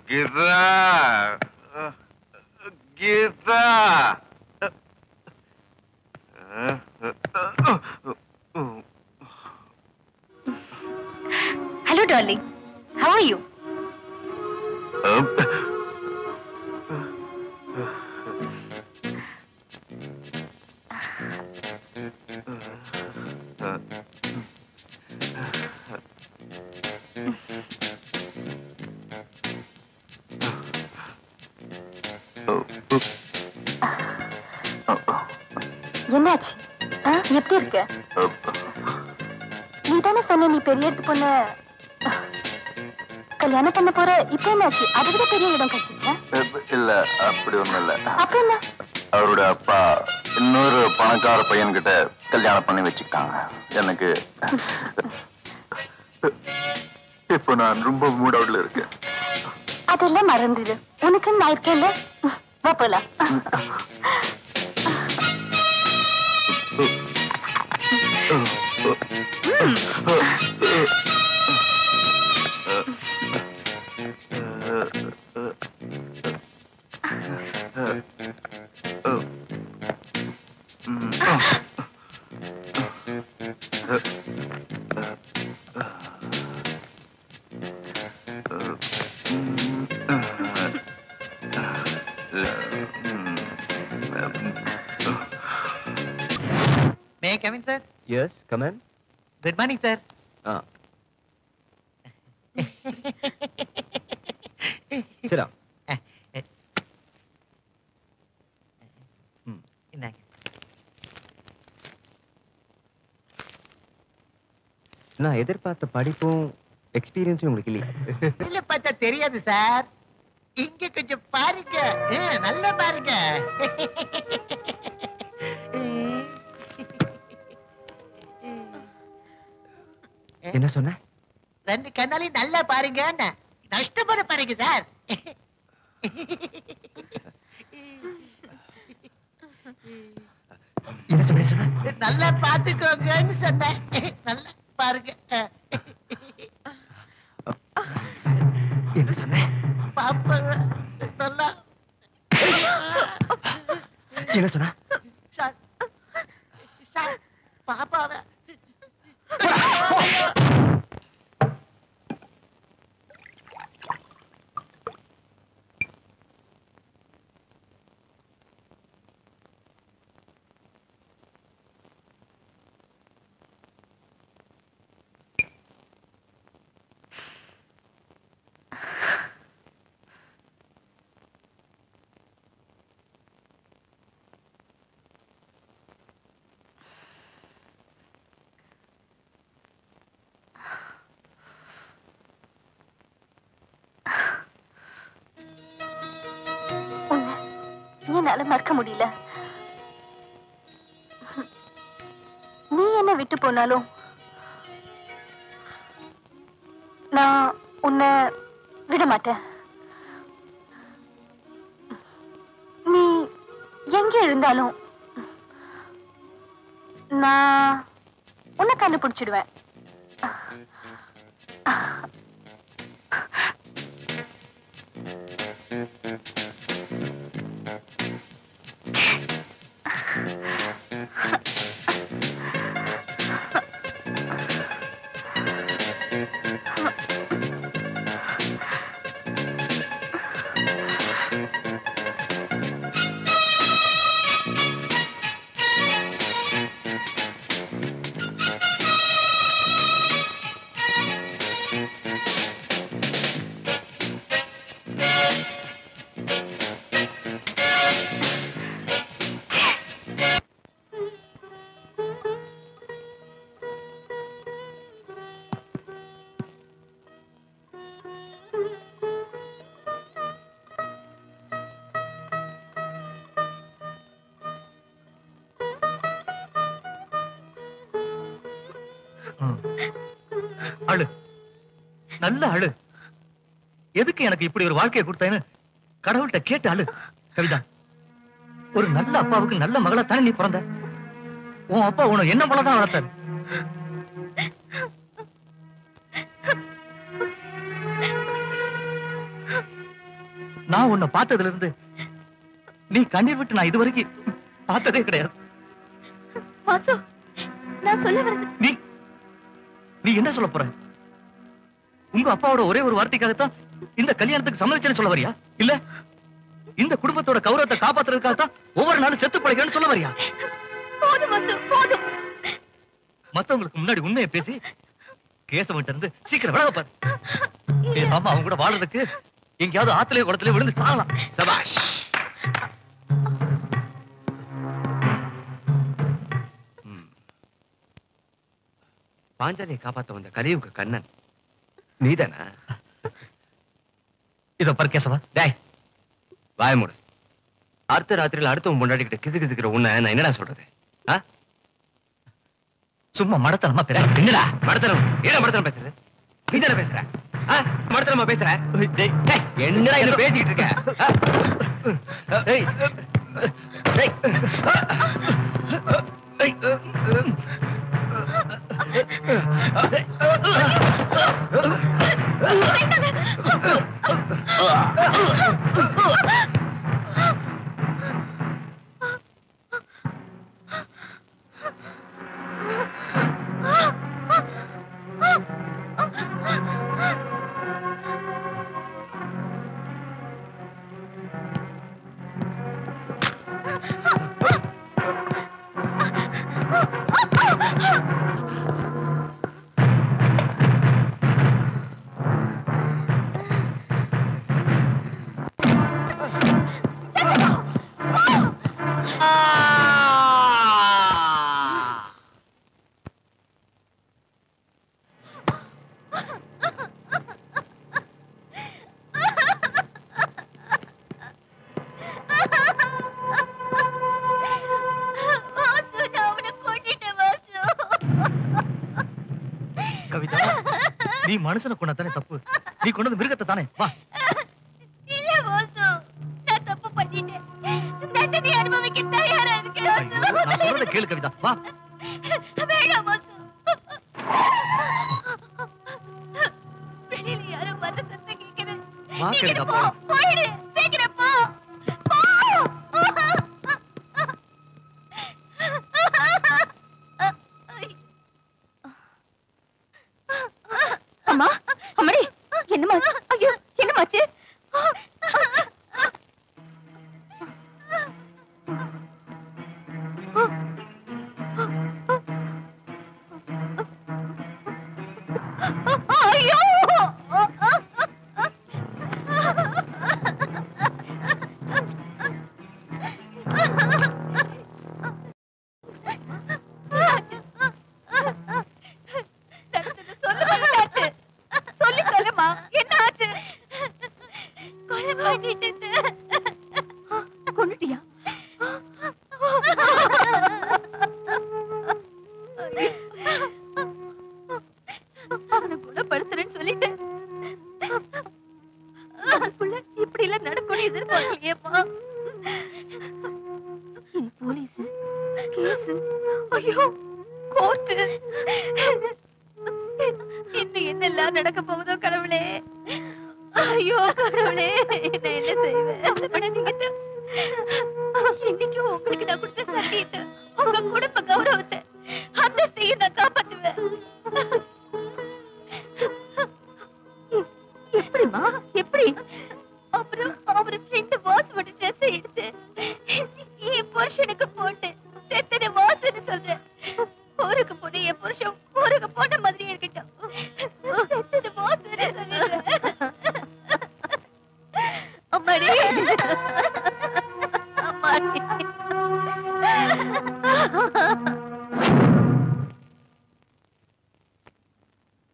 Geetha Geetha Hello, darling. How are you? என்னாச்சு? எப்படி இருக்க? நீ தானே சொன்ன நீ பெரிய இடத்து பொண்ணு கல்யாணம் பண்ண போற. இப்ப என்னாச்சு? அதை விட பெரிய இடம் கிடைச்சிச்சா? இல்ல, அப்படி ஒண்ணும் இல்ல. அப்ப என்ன? அவரோட அப்பா இன்னொரு பணக்கார பையன் கிட்ட கல்யாணம் பண்ணி வச்சுக்கிட்டாங்க. எனக்கு இப்போ நான் ரொம்ப மூட் அவுட்ல இருக்கேன். அதெல்லாம் மறந்துடு. உனக்கு நான் இருக்கேன்ல. வா போலாம். May I come in, sir? Yes, come in. Good morning, sir. Sit down. நான் எதிர்பார்த்த படிப்பும் எக்ஸ்பீரியன்ஸும் உங்களுக்கு இல்லையா? இல்ல பார்த்தா தெரியாது சார். இங்க கொஞ்சம் பாருங்க, நல்லா பாருங்க. என்ன சொன்ன? ரெண்டு கண்ணாலையும் நல்லா பாருங்க. நஷ்டப்பட பாருங்க சார். என்ன சொன்ன? நல்லா பாத்துக்கோங்கன்னு சொன்னேன். நல்லா பாருங்க. என்ன சொன்ன? பாப்பாங்க நல்லா. என்ன சொன்ன? பாப்பாவ என்னால மறக்க முடியல. நீ என்ன விட்டு போனாலும் நான் உன்னை விட மாட்டேன். நீ எங்க இருந்தாலும் நான் உன்னை கண்டுபிடிச்சிடுவேன். அழு, நல்ல அழு. எதுக்கு எனக்கு இப்படி ஒரு வாழ்க்கையை கொடுத்தேன்னு கடவுள்கிட்ட கேட்டு அழு. கவிதா, ஒரு நல்ல அப்பாவுக்கு நல்ல மகளா தானே நீ பிறந்த. உன் அப்பா உன என்ன போலதான் வளர்த்தாரு. நான் உன்னை பார்த்ததுல இருந்து நீ கண்ணீர் விட்டு நான் இதுவரைக்கும் பார்த்ததே கிடையாது. வாசு, நான் சொல்ல வரது நீ நீ என்ன சொல்ல போற? உங்க அப்பாவோட ஒரே ஒரு வார்த்தைக்காகத்தான் இந்த கல்யாணத்துக்கு சம்மதிச்சேன்னு சொல்ல வரியா? இல்ல இந்த குடும்பத்தோட கௌரவத்தை காப்பாத்துறதுக்காகத்தான் ஒவ்வொரு நாளும் செத்து பழகன்னு சொல்ல வரியா? போதும் வாசு, போதும். மத்தவங்களுக்கு முன்னாடி உண்மையை பேசி கேசவன்ட்ட இருந்து சீக்கிரம் விலக பாரு. பேசாம அவங்க கூட வாழ்றதுக்கு எங்கேயாவது ஆத்துலயே குளத்திலே விழுந்து சாகலாம். சபாஷ். பாஞ்சாலியை காப்பாத்த வந்த கலியுக கண்ணன் நீதானா? இத பாரு கேசவா, டேய் வாய மூடு. அடுத்த ராத்திரியில அடுத்தவன் முன்னாடிக்கிட்ட கிசு கிசுக்கிற உன்னை நான் என்னடா சொல்றது? சும்மா மடத்தனமா பேச. என்னடா மடத்தனம்? என்ன மடத்தனம் பேசுற? நீ தானே பேசுற? மடத்தனமா பேசுற? என்னடா என்ன பேசிக்கிட்டு இருக்க? டேய், டேய். கவிதா, நீ மனுஷனை கொண்டாதானே தப்பு. நீ கொண்டது மிருகத்தை தானே. வா. இல்ல வாசு, நான் தப்பு பண்ணிட்டேன். தண்டனை அனுபவிக்க தயாரா இருக்கேன் வாசு. நான் சொல்றத கேளு கவிதா. வா. வேண்டாம் வாசு. வெளியில யாரோ வர சத்தம் கேக்குது. வா கவிதா, போ, போயிடு. சீக்கிரம் போ. போ. அம்மா, அம்மாடி, என்னம்மா? ஐயோ, என்னமாச்சு? ஐயோ! சொல்லி சொல்லுமா, என்ன ஆச்சு? கொலை பண்ணிட்டேன். கொன்னுட்டியா? அவனை குணப்படுத்துறேன்னு சொல்லிட்டேன். அதுக்குள்ள இப்படி எல்லாம் நடக்கும் எதிர்பார்க்கலையேப்பா. இனி போலீஸ் கேஸ், ஐயோ கோர்ட்டு, இன்னும் என்னெல்லாம் நடக்க போகுதோ கடவுளே. ஐயோ கடவுளே, நான் என்ன செய்வேன்? இன்னைக்கு உங்களுக்கு நான் கொடுத்த சத்தியத்தை, உங்க குடும்ப கௌரவத்தை, அந்த செய்ய நான் காப்பாத்துவேன். எப்படிமா? எப்படி? அப்புறம் அவர் ஃப்ரெண்ட் வாசோட ட்ரெஸ் எடுத்து என் புருஷனுக்கு போட்டு செத்தனை வாசன்னு சொல்றேன். ஊருக்கு போன என் புருஷன் ஊருக்கு போன மாதிரி இருக்கட்டும், செத்தனை வாசன்னு சொல்லிடுறேன். அம்மாடி, அம்மாடி.